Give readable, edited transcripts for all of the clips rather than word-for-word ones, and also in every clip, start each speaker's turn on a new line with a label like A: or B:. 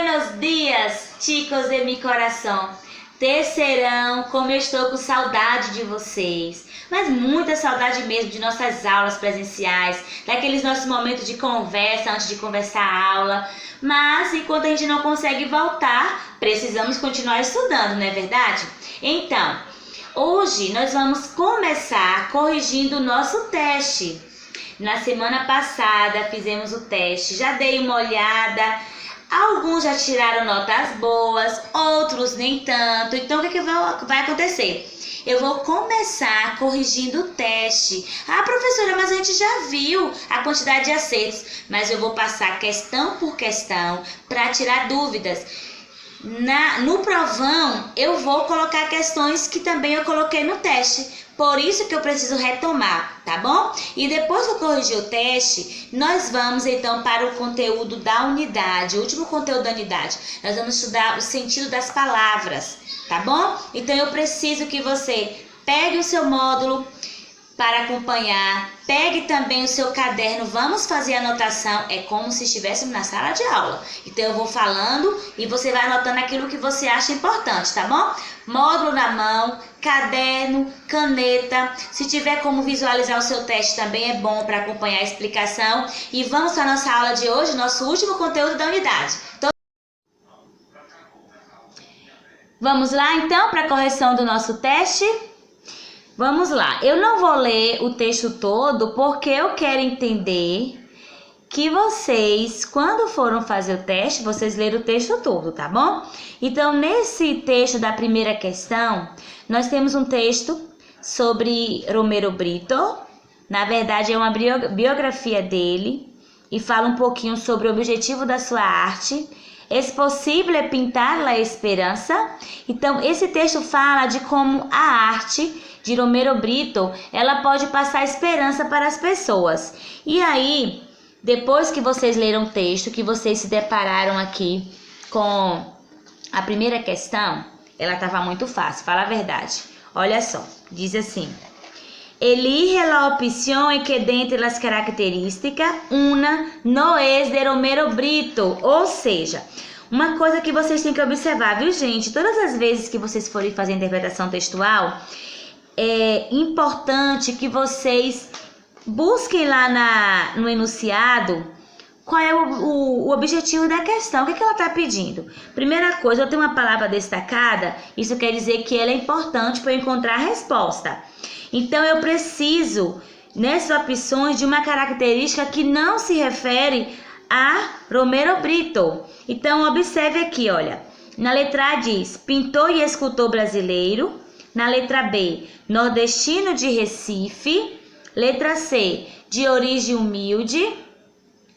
A: Buenos dias, chicos de mi coração. Terceirão, como eu estou com saudade de vocês. Mas muita saudade mesmo de nossas aulas presenciais, daqueles nossos momentos de conversa antes de começar a aula. Mas enquanto a gente não consegue voltar, precisamos continuar estudando, não é verdade? Então, hoje nós vamos começar corrigindo o nosso teste. Na semana passada fizemos o teste, já dei uma olhada. Alguns já tiraram notas boas, outros nem tanto. Então, o que vai acontecer? Eu vou começar corrigindo o teste. Ah, professora, mas a gente já viu a quantidade de acertos. Mas eu vou passar questão por questão para tirar dúvidas. No provão, eu vou colocar questões que também eu coloquei no teste. Por isso que eu preciso retomar, tá bom? E depois que eu corrigir o teste, nós vamos então para o conteúdo da unidade, o último conteúdo da unidade. Nós vamos estudar o sentido das palavras, tá bom? Então eu preciso que você pegue o seu módulo para acompanhar, pegue também o seu caderno, vamos fazer a anotação, é como se estivéssemos na sala de aula. Então eu vou falando e você vai anotando aquilo que você acha importante, tá bom? Módulo na mão, caderno, caneta, se tiver como visualizar o seu teste também é bom para acompanhar a explicação. E vamos para a nossa aula de hoje, nosso último conteúdo da unidade. Vamos lá então para a correção do nosso teste? Vamos lá, eu não vou ler o texto todo porque eu quero entender que vocês, quando foram fazer o teste, vocês leram o texto todo, tá bom? Então, nesse texto da primeira questão, nós temos um texto sobre Romero Britto. Na verdade, é uma biografia dele e fala um pouquinho sobre o objetivo da sua arte. É possível pintar a esperança? Então, esse texto fala de como a arte de Romero Britto, ela pode passar esperança para as pessoas. E aí, depois que vocês leram o texto, que vocês se depararam aqui com a primeira questão, ela estava muito fácil, fala a verdade. Olha só, diz assim: elige la opción que dentre las características, una no es de Romero Britto. Ou seja, uma coisa que vocês têm que observar, viu, gente? Todas as vezes que vocês forem fazer interpretação textual, é importante que vocês busquem lá no enunciado qual é o objetivo da questão, o que ela está pedindo. Primeira coisa, eu tenho uma palavra destacada, isso quer dizer que ela é importante para eu encontrar a resposta. Então, eu preciso, nessas opções, de uma característica que não se refere a Romero Britto. Então, observe aqui, olha. Na letra A diz, pintor e escultor brasileiro. Na letra B, nordestino de Recife. Letra C, de origem humilde.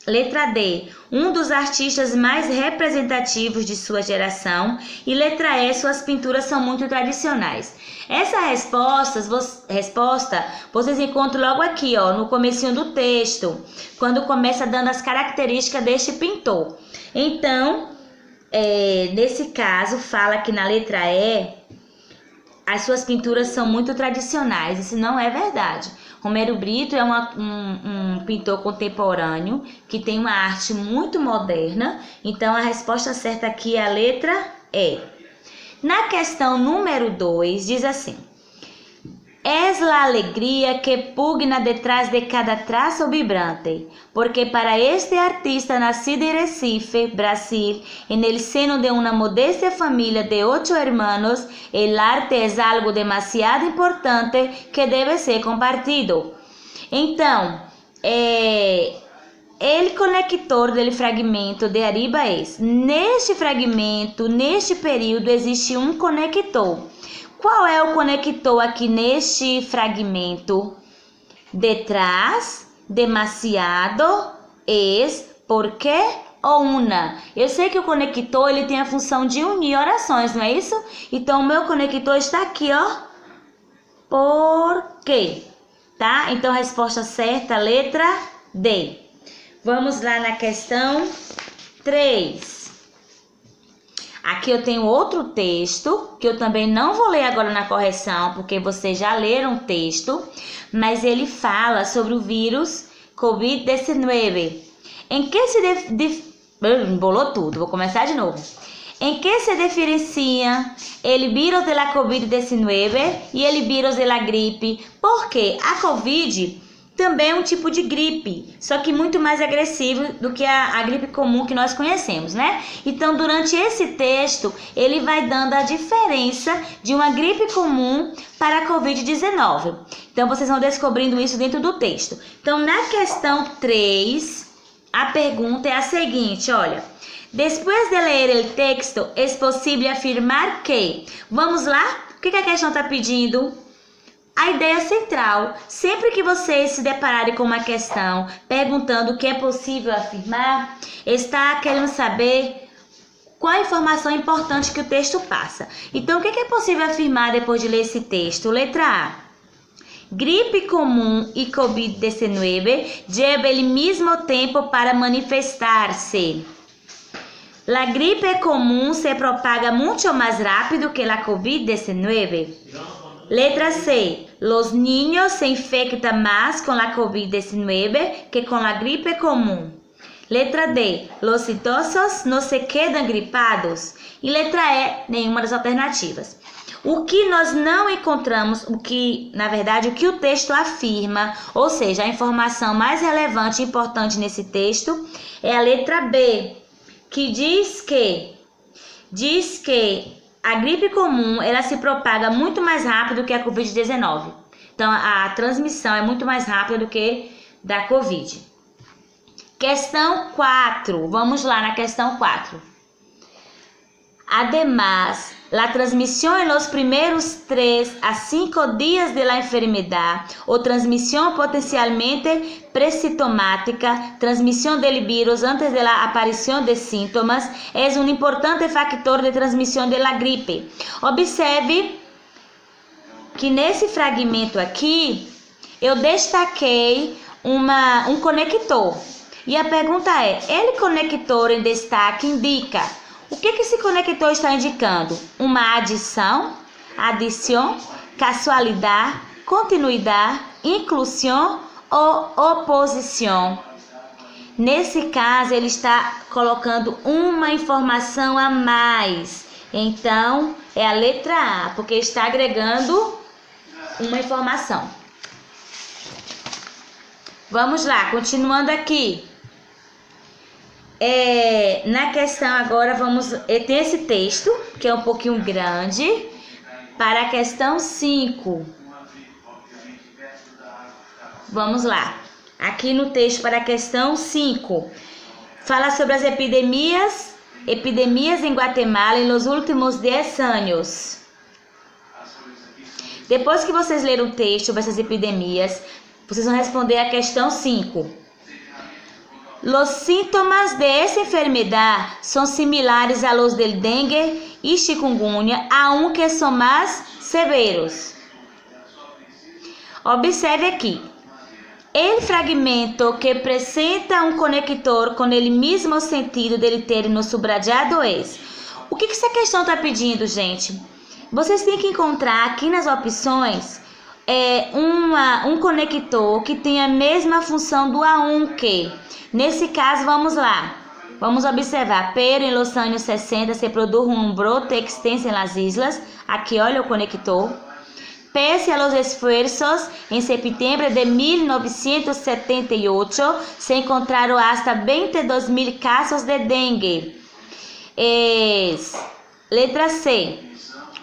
A: Letra D, um dos artistas mais representativos de sua geração. E letra E, suas pinturas são muito tradicionais. Essa resposta vocês encontram logo aqui, ó, no comecinho do texto, quando começa dando as características deste pintor. Então, nesse caso, fala que na letra E, as suas pinturas são muito tradicionais. Isso não é verdade. Romero Britto é um pintor contemporâneo que tem uma arte muito moderna. Então, a resposta certa aqui é a letra E. Na questão número 2, diz assim: es la alegría que pugna detrás de cada trazo vibrante, porque para este artista nacido en Recife, Brasil, en el seno de una modesta familia de 8 hermanos, el arte es algo demasiado importante que debe ser compartido. Então, el conector del fragmento de arriba es, neste fragmento, neste período, existe um conector. Qual é o conector aqui neste fragmento? Detrás, demasiado, es, por qué ou una. Eu sei que o conector ele tem a função de unir orações, não é isso? Então, o meu conector está aqui, ó. Por quê? Tá? Então, a resposta certa, letra D. Vamos lá na questão 3. Aqui eu tenho outro texto, que eu também não vou ler agora na correção, porque vocês já leram o texto, mas ele fala sobre o vírus Covid-19. Em que se Embolou tudo, vou começar de novo. Em que se diferencia el virus de la COVID-19 e el virus de la gripe? Porque a COVID também é um tipo de gripe, só que muito mais agressivo do que a gripe comum que nós conhecemos, né? Então, durante esse texto, ele vai dando a diferença de uma gripe comum para a COVID-19. Então, vocês vão descobrindo isso dentro do texto. Então, na questão 3, a pergunta é a seguinte, olha. Después de ler el texto, es posible afirmar que... Vamos lá? O que a questão está pedindo? A ideia central. Sempre que vocês se depararem com uma questão perguntando o que é possível afirmar, está querendo saber qual a informação importante que o texto passa. Então, o que é possível afirmar depois de ler esse texto? Letra A. Gripe comum e COVID-19 lleva el mismo tempo para manifestar-se. La gripe común se propaga mucho más rápido que la COVID-19. Letra C. Los niños se infectan más con la COVID-19 que con la gripe común. Letra D. Los idosos no se quedan gripados. E letra E. Nenhuma das alternativas. O que nós não encontramos, o que o texto afirma, ou seja, a informação mais relevante e importante nesse texto, é a letra B. Que diz que a gripe comum ela se propaga muito mais rápido que a Covid-19. Então, a transmissão é muito mais rápida do que da Covid. Questão 4. Vamos lá na questão 4. Además, la transmisión en los primeros 3 a 5 días de la enfermedad o transmisión potencialmente presintomática, transmisión del virus antes de la aparición de síntomas, es un importante factor de transmisión de la gripe. Observe que nesse fragmento aqui, eu destaquei um conector. E a pergunta é, el conector em destaque indica... O que esse conector está indicando? Uma adição, adição, casualidade, continuidade, inclusão ou oposição. Nesse caso, ele está colocando uma informação a mais. Então, é a letra A, porque está agregando uma informação. Vamos lá, continuando aqui. Na questão agora tem esse texto que é um pouquinho grande para a questão 5. Vamos lá. Aqui no texto para a questão 5 fala sobre as epidemias em Guatemala nos últimos 10 anos. Depois que vocês leram o texto sobre essas epidemias, vocês vão responder a questão 5. Los síntomas de esta enfermedad son similares a los del dengue y chikungunya, aunque son más severos. Observe aqui. El fragmento que apresenta um conector com el mismo sentido dele ter no subrayado es. O que essa questão está pedindo, gente? Vocês têm que encontrar aqui nas opções um conector que tem a mesma função do aunque. Nesse caso, vamos lá. Vamos observar. Pero em los años 60 se produjo un brote extenso en las islas. Aqui, olha o conector. Pese a los esfuerzos, en septiembre de 1978 se encontraron hasta 22,000 casos de dengue. Letra C.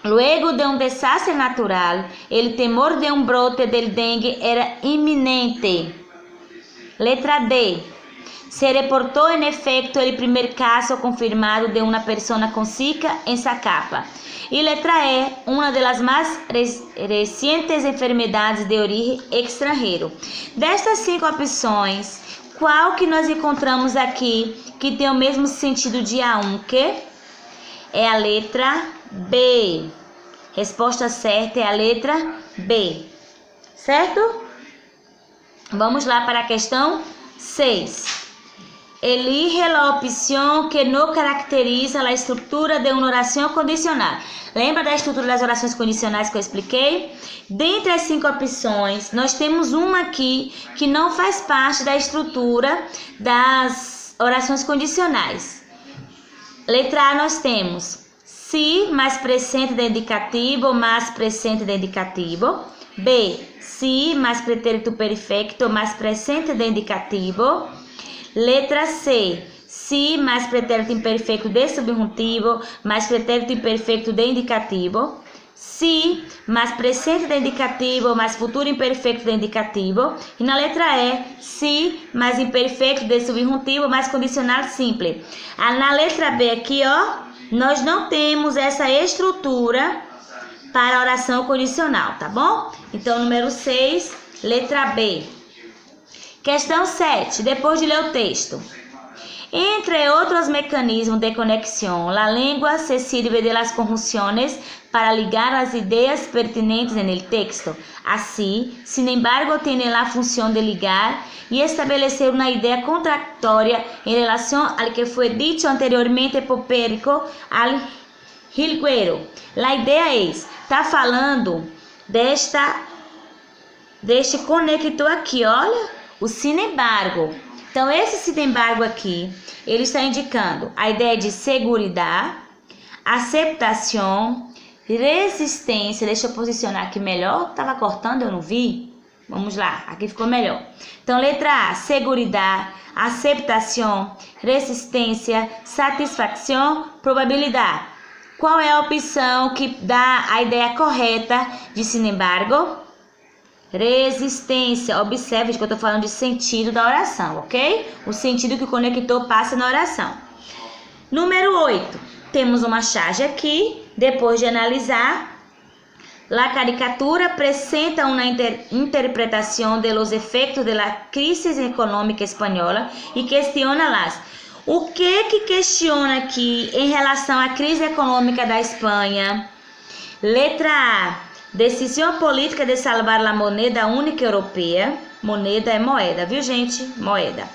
A: Luego de un desastre natural, el temor de un brote del dengue era inminente. Letra D. Se reportó en efecto el primer caso confirmado de una persona con Zika en Zacapa. Y letra E, una de las más recientes enfermedades de origen extranjero. Destas 5 opções, qual que nós encontramos aqui que tem o mesmo sentido de aunque? É a letra B. Resposta certa é a letra B. Certo? Vamos lá para a questão 6. Elige la opción que no caracteriza la estrutura de uma oração condicional. Lembra da estrutura das orações condicionais que eu expliquei? Dentre as 5 opções, nós temos uma aqui que não faz parte da estrutura das orações condicionais. Letra A nós temos se mais presente de indicativo mais presente de indicativo. B, se mais pretérito perfeito mais presente de indicativo. Letra C, se mais pretérito imperfeito de subjuntivo mais pretérito imperfeito de indicativo. Se mais presente de indicativo mais futuro imperfeito de indicativo. E na letra E, se mais imperfeito de subjuntivo mais condicional simples. Na letra B aqui, ó, nós não temos essa estrutura para a oração condicional, tá bom? Então, número 6, letra B. Questão 7, depois de ler o texto. Entre otros mecanismos de conexión, la lengua se sirve de las conjunciones para ligar las ideas pertinentes en el texto. Así, sin embargo, tiene la función de ligar y establecer una idea contradictoria en relación al que fue dicho anteriormente por Périco al Jilguero. La idea es, tá falando deste conector aqui, olha, o sin embargo. Então, esse sin embargo aqui, ele está indicando a ideia de seguridade, aceitação, resistência. Deixa eu posicionar aqui melhor. Tava cortando, eu não vi. Vamos lá, aqui ficou melhor. Então, letra A, seguridade, aceitação, resistência, satisfação, probabilidade. Qual é a opção que dá a ideia correta de sin embargo? Resistência. Observe que eu estou falando de sentido da oração, ok? O sentido que o conector passa na oração. Número 8. Temos uma charge aqui. Depois de analisar, la caricatura apresenta uma interpretação de los efectos de la crisis econômica espanhola e questiona-las. O que questiona aqui em relação à crise econômica da Espanha? Letra A. Decisão política de salvar a moneda única europeia. Moneda é moeda, viu, gente? Moeda.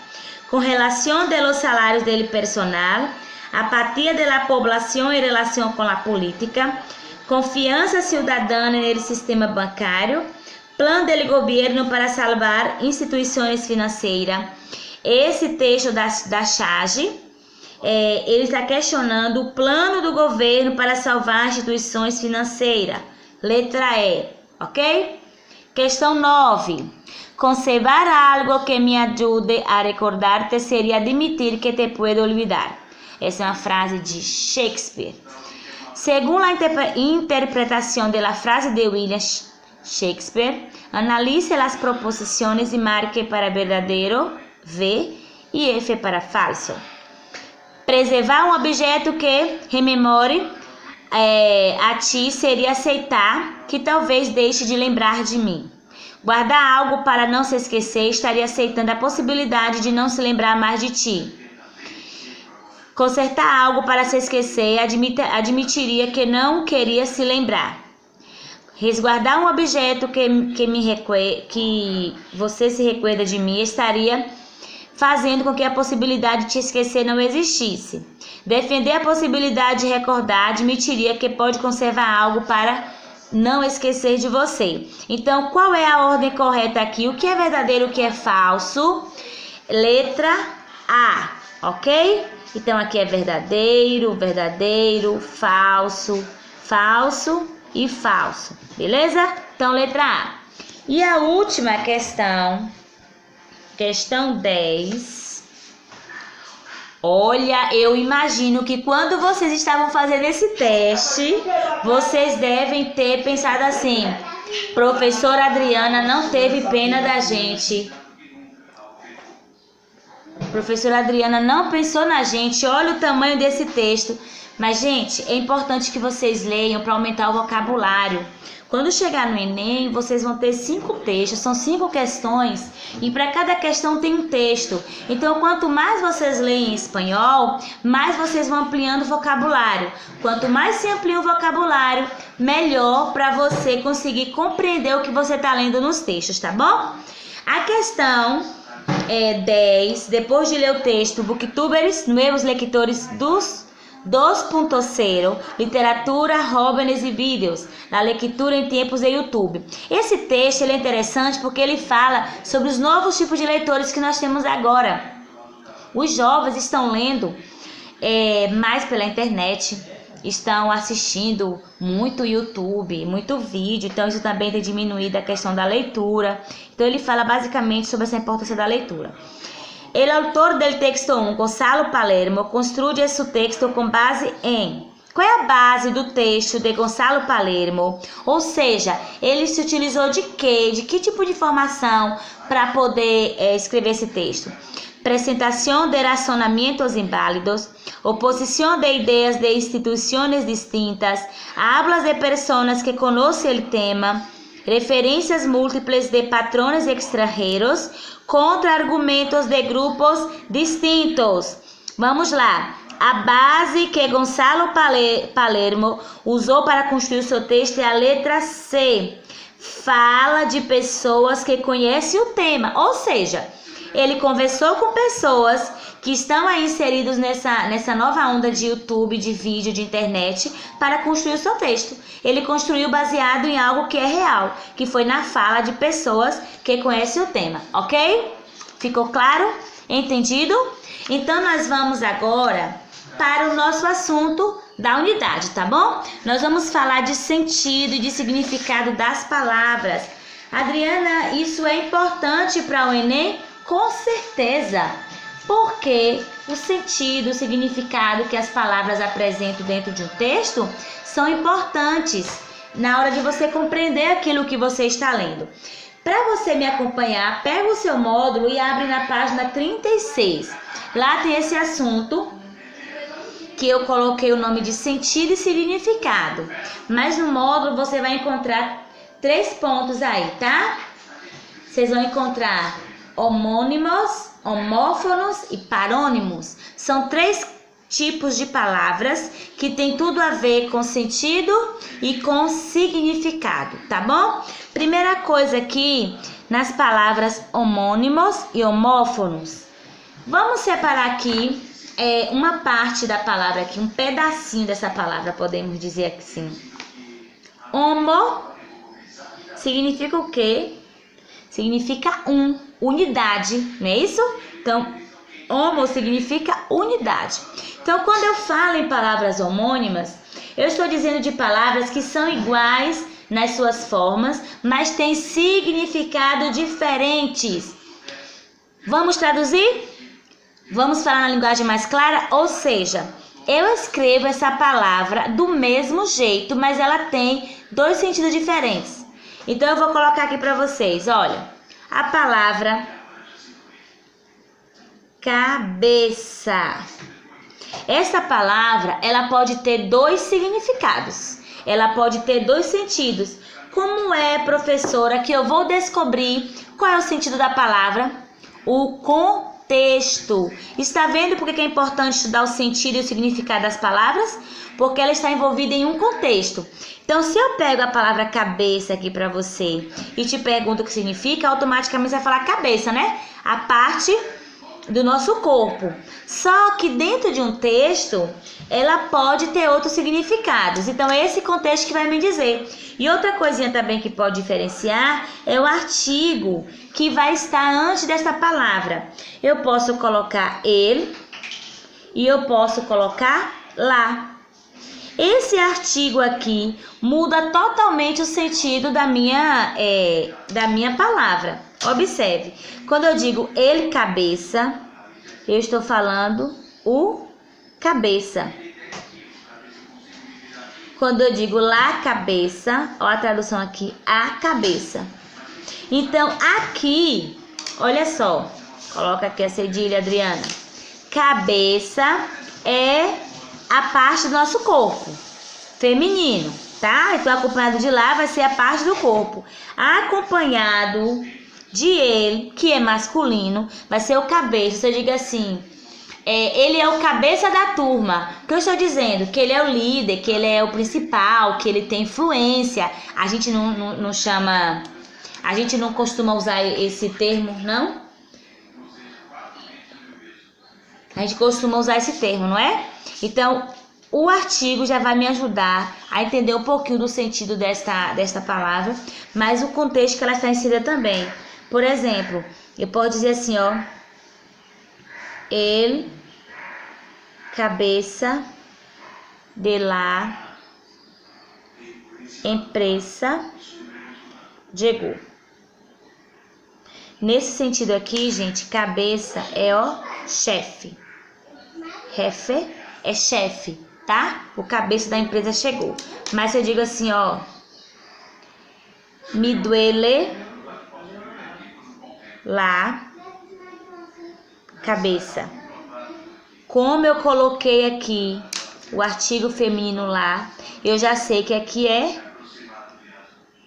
A: Com relação de los salários del personal, apatia de la población em relação com a política, confiança cidadana no sistema bancário, plano del governo para salvar instituições financeiras. Esse texto da charge, ele está questionando o plano do governo para salvar instituições financeiras. Letra E, ok? Questão 9. Conservar algo que me ajude a recordar-te seria admitir que te puedo olvidar. Essa é uma frase de Shakespeare. Segundo a interpretação da frase de William Shakespeare, analise as proposições e marque para verdadeiro, V, e F para falso. Preservar um objeto que rememore a ti seria aceitar que talvez deixe de lembrar de mim. Guardar algo para não se esquecer estaria aceitando a possibilidade de não se lembrar mais de ti. Consertar algo para se esquecer admitiria que não queria se lembrar. Resguardar um objeto que você se recuerda de mim estaria fazendo com que a possibilidade de te esquecer não existisse. Defender a possibilidade de recordar admitiria que pode conservar algo para não esquecer de você. Então, qual é a ordem correta aqui? O que é verdadeiro e o que é falso? Letra A, ok? Então, aqui é verdadeiro, verdadeiro, falso, falso e falso. Beleza? Então, letra A. E a última questão, questão 10. Olha, eu imagino que quando vocês estavam fazendo esse teste, vocês devem ter pensado assim: professora Adriana não teve pena da gente. Professora Adriana não pensou na gente, olha o tamanho desse texto. Mas, gente, é importante que vocês leiam para aumentar o vocabulário. Quando chegar no Enem, vocês vão ter 5 textos, são 5 questões, e para cada questão tem um texto. Então, quanto mais vocês leem em espanhol, mais vocês vão ampliando o vocabulário. Quanto mais se amplia o vocabulário, melhor para você conseguir compreender o que você está lendo nos textos, tá bom? A questão 10, depois de ler o texto, Booktubers, novos leitores dos 2.0, literatura, jóvenes e vídeos, na leitura em tempos de YouTube. Esse texto ele é interessante porque ele fala sobre os novos tipos de leitores que nós temos agora. Os jovens estão lendo mais pela internet, estão assistindo muito YouTube, muito vídeo, então isso também tem diminuído a questão da leitura. Então ele fala basicamente sobre essa importância da leitura. El autor del texto 1, Gonzalo Palermo, construye esse texto com base em... Qual é a base do texto de Gonzalo Palermo? Ou seja, ele se utilizou de quê? De que tipo de informação para poder escrever esse texto? Presentação de razonamientos inválidos, oposição de ideias de instituições distintas, hablas de pessoas que conhecem o tema, referências múltiples de patrões extranjeros, contra argumentos de grupos distintos. Vamos lá. A base que Gonzalo Palermo usou para construir o seu texto é a letra C. Fala de pessoas que conhecem o tema, ou seja, ele conversou com pessoas que estão aí inseridos nessa nova onda de YouTube, de vídeo, de internet, para construir o seu texto. Ele construiu baseado em algo que é real, que foi na fala de pessoas que conhecem o tema, ok? Ficou claro? Entendido? Então, nós vamos agora para o nosso assunto da unidade, tá bom? Nós vamos falar de sentido e de significado das palavras. Adriana, isso é importante para o Enem? Com certeza, porque o sentido, o significado que as palavras apresentam dentro de um texto são importantes na hora de você compreender aquilo que você está lendo. Para você me acompanhar, pega o seu módulo e abre na página 36. Lá tem esse assunto que eu coloquei o nome de sentido e significado. Mas no módulo você vai encontrar 3 pontos aí, tá? Vocês vão encontrar homônimos, homófonos e parônimos. São 3 tipos de palavras que tem tudo a ver com sentido e com significado, tá bom? Primeira coisa aqui, nas palavras homônimos e homófonos. Vamos separar aqui uma parte da palavra aqui, um pedacinho dessa palavra, podemos dizer assim. Homo significa o quê? Significa unidade, não é isso? Então, homo significa unidade. Então, quando eu falo em palavras homônimas, eu estou dizendo de palavras que são iguais nas suas formas, mas têm significado diferentes. Vamos traduzir? Vamos falar na linguagem mais clara? Ou seja, eu escrevo essa palavra do mesmo jeito, mas ela tem 2 sentidos diferentes. Então, eu vou colocar aqui para vocês, olha, a palavra cabeça. Essa palavra, ela pode ter 2 significados. Ela pode ter 2 sentidos. Como é, professora, que eu vou descobrir qual é o sentido da palavra? O contexto. Está vendo por que é importante estudar o sentido e o significado das palavras? Porque ela está envolvida em um contexto. Então, se eu pego a palavra cabeça aqui para você e te pergunto o que significa, automaticamente você vai falar cabeça, né? A parte do nosso corpo. Só que dentro de um texto, ela pode ter outros significados. Então, é esse contexto que vai me dizer. E outra coisinha também que pode diferenciar é o artigo que vai estar antes dessa palavra. Eu posso colocar ele e eu posso colocar lá. Esse artigo aqui muda totalmente o sentido da minha palavra. Observe, quando eu digo ele cabeça, eu estou falando o cabeça. Quando eu digo lá cabeça, ó a tradução aqui, a cabeça. Então aqui, olha só, coloca aqui a cedilha, Adriana. Cabeça é a parte do nosso corpo, feminino, tá? Então acompanhado de lá vai ser a parte do corpo. Acompanhado de ele, que é masculino, vai ser o cabeça. Você diga assim, ele é o cabeça da turma. O que eu estou dizendo? Que ele é o líder, que ele é o principal, que ele tem influência. A gente não chama, a gente não costuma usar esse termo, não? A gente costuma usar esse termo, não é? Então, o artigo já vai me ajudar a entender um pouquinho do sentido desta palavra, mas o contexto que ela está inserida também. Por exemplo, eu posso dizer assim, ó, el cabeza de la empresa llegou. Nesse sentido aqui, gente, cabeça é o chefe. Jefe é chefe, tá? O cabeça da empresa chegou. Mas eu digo assim, ó. Me duele la cabeça. Como eu coloquei aqui o artigo feminino lá, eu já sei que aqui é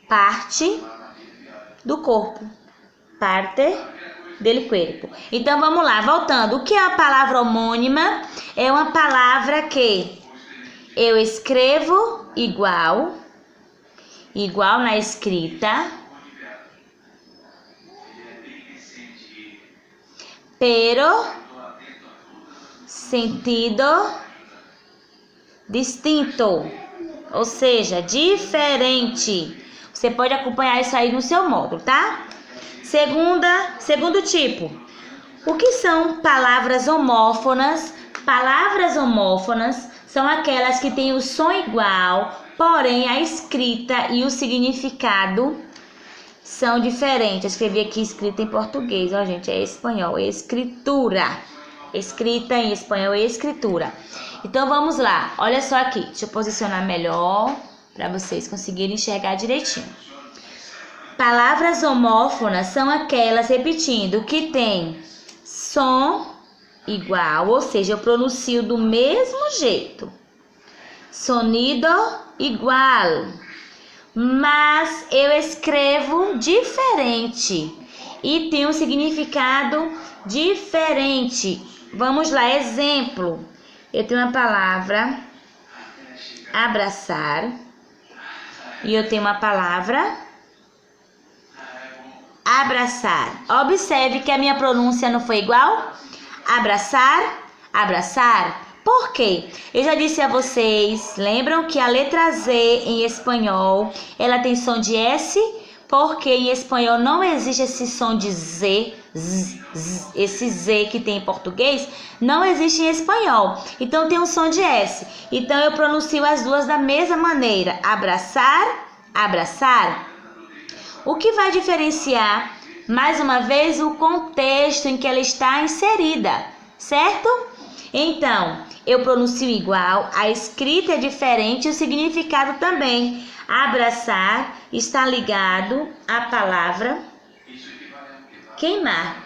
A: parte do corpo. Parte del cuerpo. Então vamos lá, voltando. O que é a palavra homônima? É uma palavra que eu escrevo igual na escrita, pero sentido distinto, ou seja, diferente. Você pode acompanhar isso aí no seu módulo, tá? Segundo tipo, o que são palavras homófonas? Palavras homófonas são aquelas que têm o som igual, porém a escrita e o significado são diferentes. Eu escrevi aqui escrita em português, ó gente, é espanhol, é escritura. Escrita em espanhol é escritura. Então vamos lá, olha só aqui, deixa eu posicionar melhor para vocês conseguirem enxergar direitinho. Palavras homófonas são aquelas, repetindo, que tem som igual, ou seja, eu pronuncio do mesmo jeito. Sonido igual, mas eu escrevo diferente e tem um significado diferente. Vamos lá, exemplo. Eu tenho uma palavra abraçar e eu tenho uma palavra abraçar. Observe que a minha pronúncia não foi igual. Abraçar, abraçar. Por quê? Eu já disse a vocês, lembram que a letra Z em espanhol, ela tem som de S, porque em espanhol não existe esse som de Z, esse Z que tem em português, não existe em espanhol. Então tem um som de S. Então eu pronuncio as duas da mesma maneira. Abraçar, abraçar. O que vai diferenciar, mais uma vez, o contexto em que ela está inserida, certo? Então, eu pronuncio igual, a escrita é diferente, o significado também. Abraçar está ligado à palavra queimar.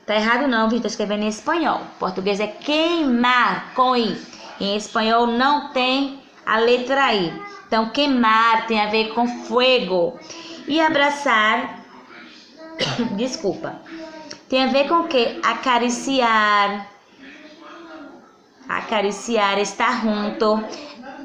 A: Tá errado não, Vitor, escrevendo em espanhol. Português é queimar, com I. Em espanhol não tem a letra I. Então, queimar tem a ver com fogo. E abraçar, desculpa, tem a ver com o quê? Acariciar. Acariciar, estar junto.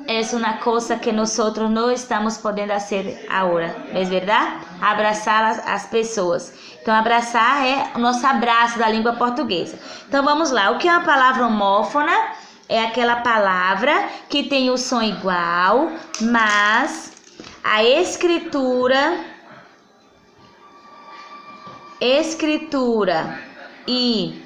A: É uma coisa que nós não estamos podendo fazer agora. Não é verdade? Abraçar as pessoas. Então, abraçar é o nosso abraço da língua portuguesa. Então, vamos lá. O que é uma palavra homófona? É aquela palavra que tem o som igual, mas a escritura e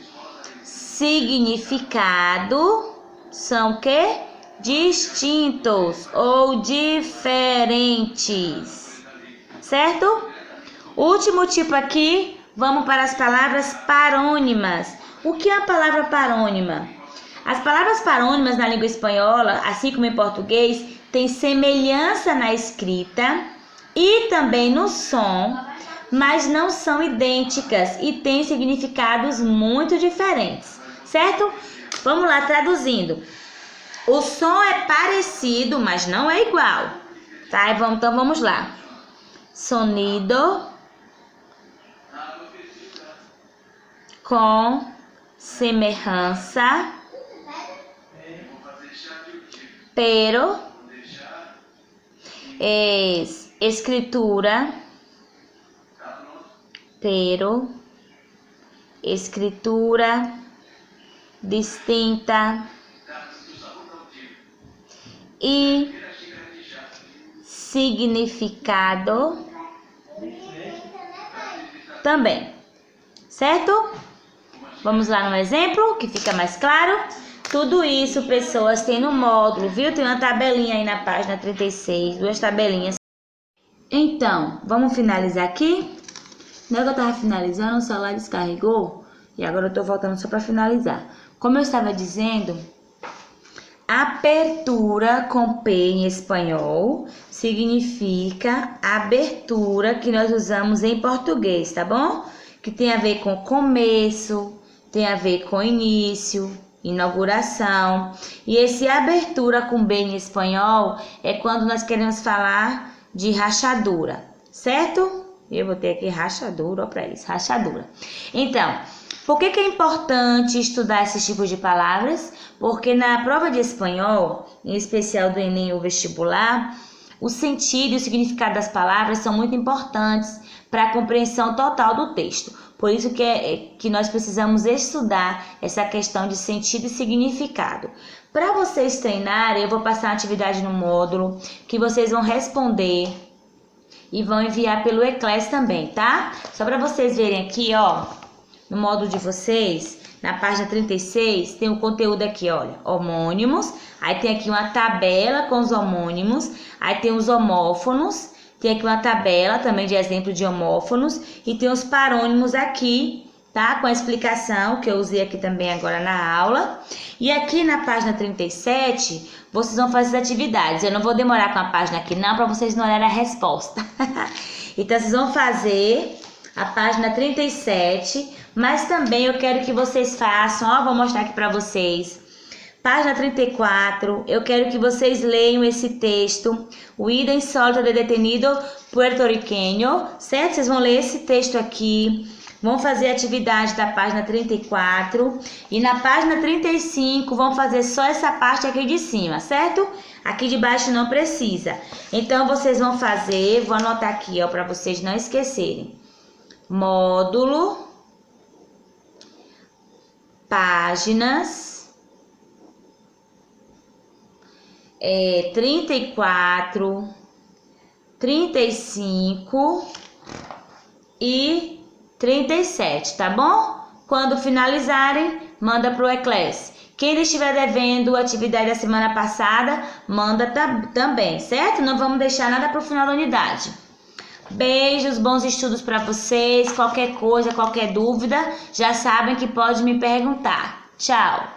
A: significado são o quê? Distintos ou diferentes, certo? Último tipo aqui, vamos para as palavras parônimas. O que é a palavra parônima? As palavras parônimas na língua espanhola, assim como em português, têm semelhança na escrita e também no som, mas não são idênticas e têm significados muito diferentes, certo? Vamos lá, traduzindo. O som é parecido, mas não é igual, tá? Então vamos lá. Sonido com semelhança, pero es escritura, pero escritura distinta e significado também. certo? Vamos lá no exemplo, que fica mais claro. Tudo isso, pessoas, tem no módulo, viu? Tem uma tabelinha aí na página 36, 2 tabelinhas. Então, vamos finalizar aqui. Na hora que eu tava finalizando, o celular descarregou e agora eu tô voltando só para finalizar. Como eu estava dizendo, apertura com P em espanhol significa abertura que nós usamos em português, tá bom? Que tem a ver com começo, tem a ver com início, inauguração. E esse abertura com B em espanhol é quando nós queremos falar de rachadura, certo? Eu vou ter aqui rachadura, ó, para isso, rachadura. Então, por que é importante estudar esses tipos de palavras? Porque na prova de espanhol, em especial do Enem ou vestibular, o sentido e o significado das palavras são muito importantes para a compreensão total do texto. Por isso que nós precisamos estudar essa questão de sentido e significado. Para vocês treinarem, eu vou passar uma atividade no módulo que vocês vão responder e vão enviar pelo Eclass também, tá? Só para vocês verem aqui, ó, no módulo de vocês, na página 36, tem o conteúdo aqui, olha, homônimos, aí tem aqui uma tabela com os homônimos, aí tem os homófonos, tem aqui uma tabela também de exemplo de homófonos e tem os parônimos aqui, tá? Com a explicação que eu usei aqui também agora na aula. E aqui na página 37, vocês vão fazer as atividades. Eu não vou demorar com a página aqui não, para vocês não olharem a resposta. Então, vocês vão fazer a página 37, mas também eu quero que vocês façam, ó, vou mostrar aqui para vocês. Página 34, eu quero que vocês leiam esse texto, o Ida insólita de detenido puertorriqueño, certo? Vocês vão ler esse texto aqui, vão fazer a atividade da página 34 e na página 35 vão fazer só essa parte aqui de cima, certo? Aqui de baixo não precisa. Então, vocês vão fazer, vou anotar aqui, ó, para vocês não esquecerem. Módulo, páginas 34, 35 e 37, tá bom? Quando finalizarem, manda pro Eclass. Quem estiver devendo a atividade da semana passada, manda também, certo? Não vamos deixar nada pro final da unidade. Beijos, bons estudos para vocês. Qualquer coisa, qualquer dúvida, já sabem que pode me perguntar. Tchau!